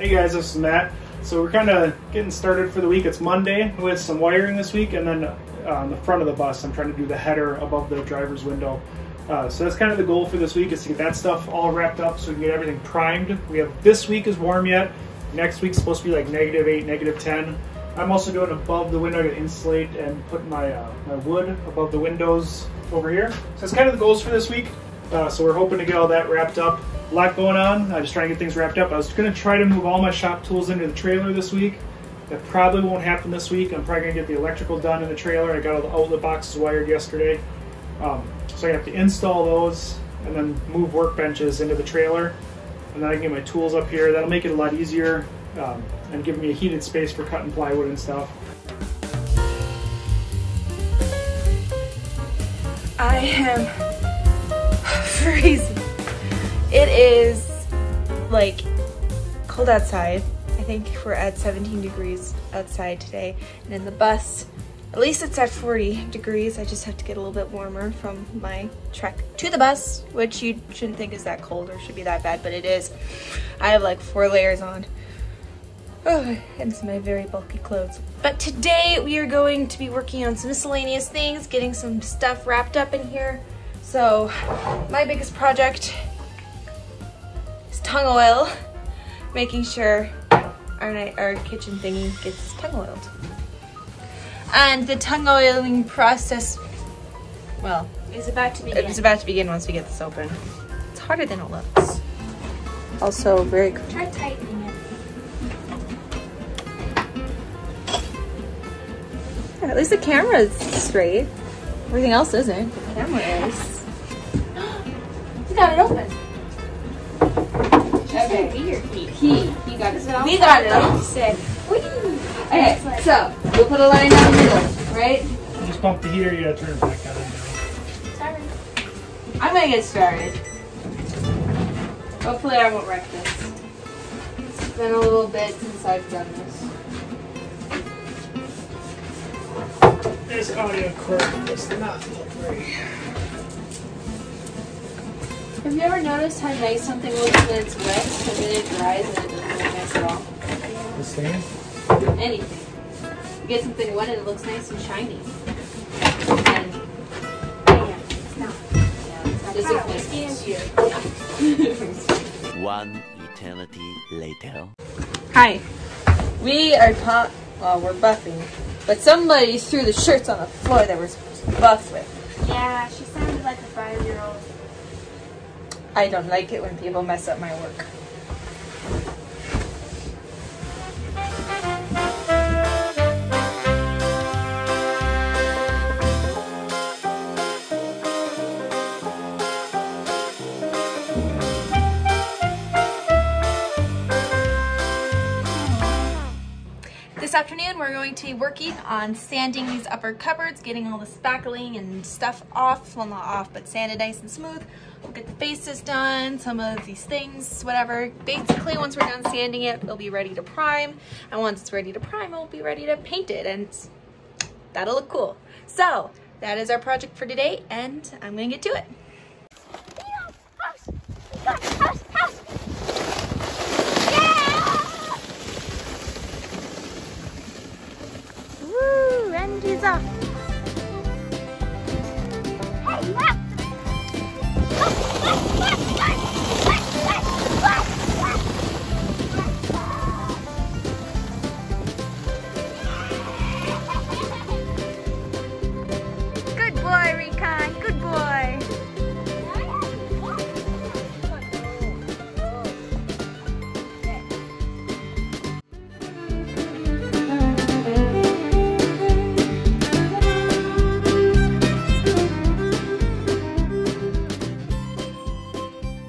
Hey guys, this is Matt. So we're kind of getting started for the week. It's Monday with some wiring this week, and then on the front of the bus I'm trying to do the header above the driver's window. So that's kind of the goal for this week, is to get that stuff all wrapped up so we can get everything primed. We have this week is warm yet. Next week's supposed to be like -8, -10. I'm also doing above the window to insulate and put my my wood above the windows over here. So that's kind of the goals for this week. So we're hoping to get all that wrapped up. A lot going on. I just trying to get things wrapped up. I was going to try to move all my shop tools into the trailer this week. That probably won't happen this week. I'm probably going to get the electrical done in the trailer. I got all the outlet boxes wired yesterday. So I have to install those and then move workbenches into the trailer. And then I can get my tools up here. That'll make it a lot easier and give me a heated space for cutting plywood and stuff. I am freezing. It is like cold outside. I think we're at 17 degrees outside today. And in the bus, at least it's at 40 degrees. I just have to get a little bit warmer from my trek to the bus, which you shouldn't think is that cold or should be that bad, but it is. I have like 4 layers on. Oh, hence my very bulky clothes. But today we are going to be working on some miscellaneous things, getting some stuff wrapped up in here. So my biggest project is tongue oil, making sure our kitchen thingy gets tongue oiled. And the tongue oiling process, well, it's about to begin. It's about to begin once we get this open. It's harder than it looks. Also very quick. Try tightening it. Yeah, at least the camera is straight. Everything else isn't. The camera is. You got it open. Okay. He got it. We got it open. Said, Okay, so we'll put a line down the middle, right? You just pump the heater, you gotta turn it back on. sorry. I'm gonna get started. Hopefully I won't wreck this. It's been a little bit since I've done this. This audio cord does not look great. Have you ever noticed how nice something looks when it's wet, and then it dries and it doesn't look nice at all? This thing? Anything. You get something wet and it looks nice and shiny. And It's not. this is nice. One eternity later. Hi. We are we're buffing, but somebody threw the shirts on the floor that we're supposed to buff with. Yeah, she sounded like a 5-year-old. I don't like it when people mess up my work. This afternoon we're going to be working on sanding these upper cupboards, getting all the spackling and stuff off. Well, not off, but sanded nice and smooth. We'll get the faces done, some of these things, whatever. Basically, once we're done sanding it, it'll be ready to prime. And once it's ready to prime, we'll be ready to paint it, and that'll look cool. So that is our project for today, and I'm gonna get to it. Woo! Randy's off. Hey, look! Good boy, Recon. Good boy.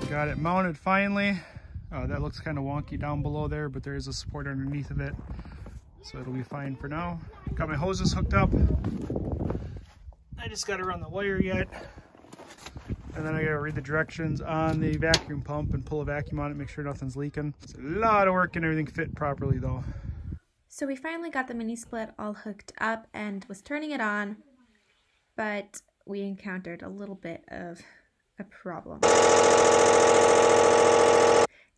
Got it mounted finally. That looks kind of wonky down below there, but there is a support underneath of it, so it'll be fine for now. Got my hoses hooked up. I just got to run the wire yet, and then I got to read the directions on the vacuum pump and pull a vacuum on it, make sure nothing's leaking. It's a lot of work and everything fit properly though. So we finally got the mini split all hooked up and was turning it on, but we encountered a little bit of a problem.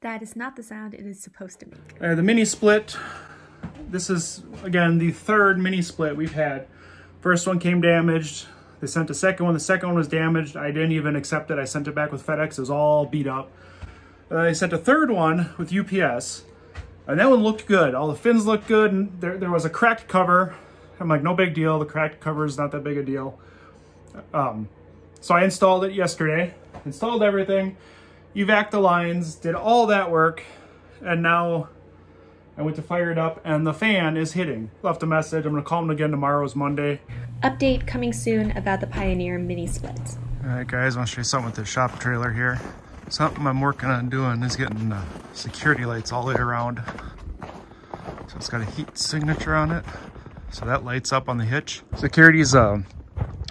That is not the sound it is supposed to make. The mini split. This is, again, the third mini split we've had. First one came damaged. They sent a second one. The second one was damaged. I didn't even accept it. I sent it back with FedEx. It was all beat up. They sent a third one with UPS. And that one looked good. All the fins looked good. And there was a cracked cover. I'm like, no big deal. The cracked cover is not that big a deal. So I installed it yesterday. Installed everything. Evac'd the lines. Did all that work. And now I went to fire it up and the fan is hitting. Left a message. I'm going to call them again tomorrow. It's Monday. Update coming soon about the Pioneer mini split. All right, guys, I want to show you something with the shop trailer here. Something I'm working on doing is getting security lights all the way around. So it's got a heat signature on it. So that lights up on the hitch. Security is a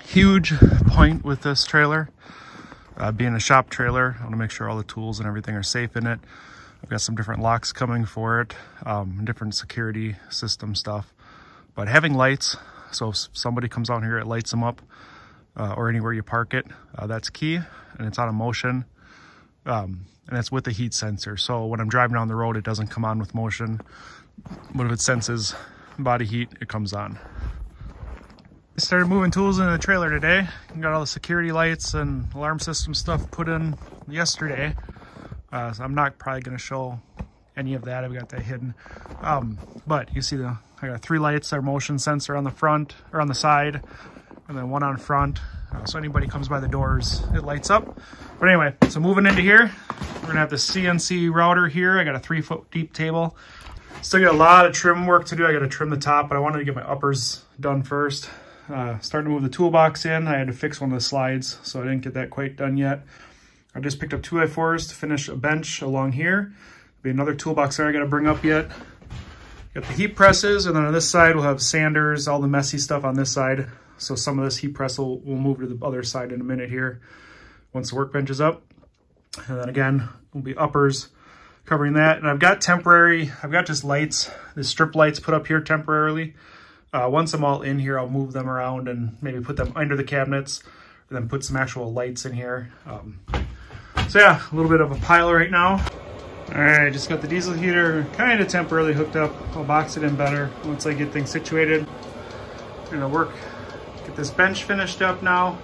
huge point with this trailer. Being a shop trailer, I want to make sure all the tools and everything are safe in it. I've got some different locks coming for it, different security system stuff. But having lights, so if somebody comes out here, it lights them up, or anywhere you park it, that's key, and it's on a motion, and it's with the heat sensor. So when I'm driving down the road, it doesn't come on with motion, but if it senses body heat, it comes on. I started moving tools into the trailer today. Got all the security lights and alarm system stuff put in yesterday. So I'm not probably going to show any of that. I've got that hidden. But you see I got 3 lights, our motion sensor on the front or on the side, and then one on front. So anybody comes by the doors, it lights up. But anyway, so moving into here, we're gonna have the CNC router here. I got a 3-foot deep table. Still got a lot of trim work to do. I got to trim the top, but I wanted to get my uppers done first. Starting to move the toolbox in. I had to fix one of the slides, so I didn't get that quite done yet. I just picked up 2x4s to finish a bench along here. There'll be another toolbox there I got to bring up yet. Got the heat presses, and then on this side we'll have sanders, all the messy stuff on this side. So some of this heat press will move to the other side in a minute here once the workbench is up. And then again, will be uppers covering that. And I've got just lights, the strip lights put up here temporarily. Once I'm all in here, I'll move them around and maybe put them under the cabinets, and then put some actual lights in here. So yeah, a little bit of a pile right now. All right, just got the diesel heater kind of temporarily hooked up. I'll box it in better once I get things situated. I'm gonna get this bench finished up now,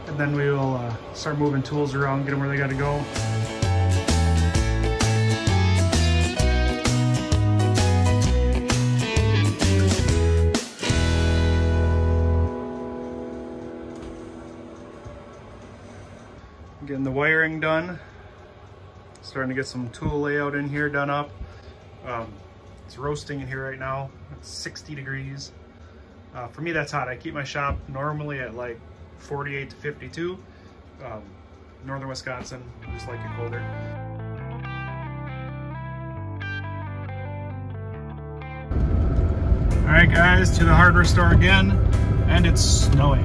and then we will start moving tools around, get them where they gotta go. Getting the wiring done. Starting to get some tool layout in here done up. It's roasting in here right now. It's 60 degrees. For me, that's hot. I keep my shop normally at like 48 to 52. Northern Wisconsin, just like it colder. All right, guys, to the hardware store again, and it's snowing.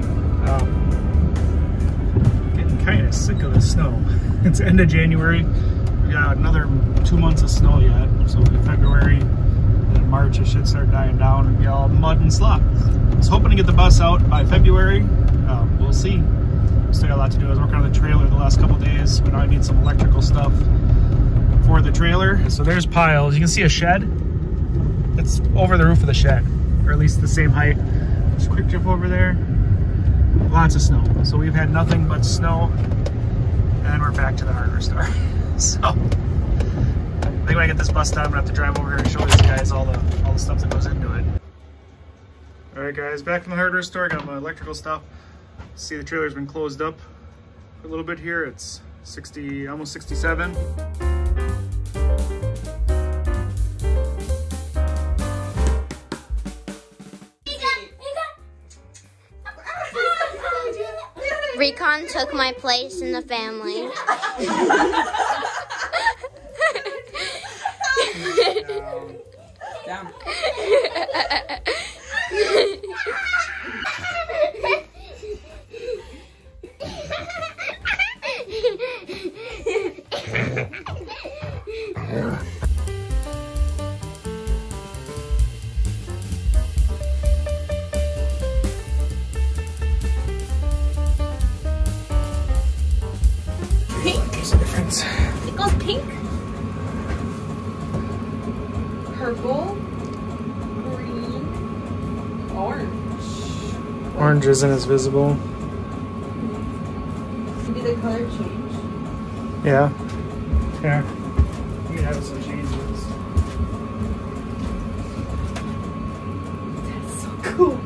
Getting kind of sick of the snow. It's end of January. We got another 2 months of snow yet, so in February and March it should start dying down and be all mud and slop. I was hoping to get the bus out by February. We'll see. Still got a lot to do. I was working on the trailer the last couple days, but now I need some electrical stuff for the trailer. So there's piles. You can see a shed. It's over the roof of the shed, or at least the same height. Just a quick trip over there. Lots of snow. So we've had nothing but snow, and we're back to the hardware store. So I think when I get this bus done, I'm gonna have to drive over here and show these guys all the stuff that goes into it. All right, guys, back in the hardware store. I got my electrical stuff. See, the trailer's been closed up for a little bit here. It's 60, almost 67. Recon took my place in the family. Down. Pink? There's a difference. It goes pink? purple, green, orange. Orange isn't as visible. Maybe the color change. Yeah. Yeah. We can have some changes. That's so cool.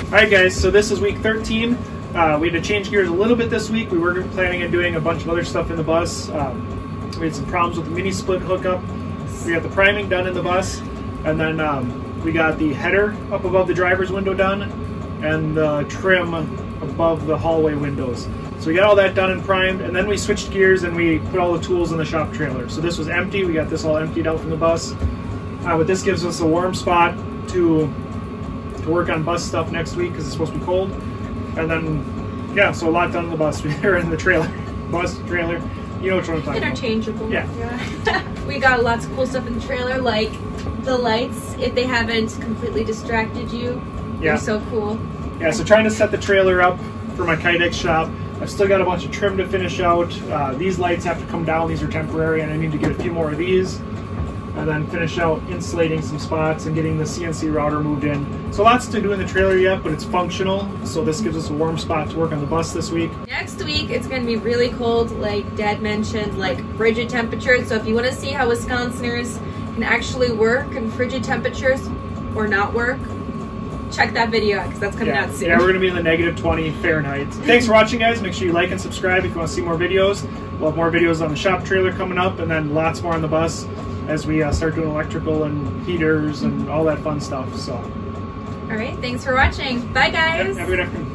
Alright guys, so this is week 13. We had to change gears a little bit this week. We were planning on doing a bunch of other stuff in the bus. We had some problems with the mini split hookup. We got the priming done in the bus, and then we got the header up above the driver's window done, and the trim above the hallway windows. So we got all that done and primed, and then we switched gears and we put all the tools in the shop trailer. So this was empty. We got this all emptied out from the bus. But this gives us a warm spot to work on bus stuff next week because it's supposed to be cold. And then, yeah, so a lot done in the bus. We're in the trailer. Bus, trailer. You know which one I'm talking about. Interchangeable. Yeah. We got lots of cool stuff in the trailer, like the lights, if they haven't completely distracted you. Yeah. They're so cool. Yeah, so trying to set the trailer up for my Kydex shop. I've still got a bunch of trim to finish out. These lights have to come down. These are temporary, and I need to get a few more of these. And then finish out insulating some spots and getting the CNC router moved in. So lots to do in the trailer yet, but it's functional. So this gives us a warm spot to work on the bus this week. Next week, it's going to be really cold, like Dad mentioned, like frigid temperatures. So if you want to see how Wisconsiners can actually work in frigid temperatures or not work, check that video out because that's coming out soon. Yeah, we're going to be in the -20 Fahrenheit. Thanks for watching, guys. Make sure you like and subscribe if you want to see more videos. We'll have more videos on the shop trailer coming up, and then lots more on the bus as we start doing electrical and heaters and all that fun stuff. So, all right, thanks for watching. Bye, guys. Have a good afternoon.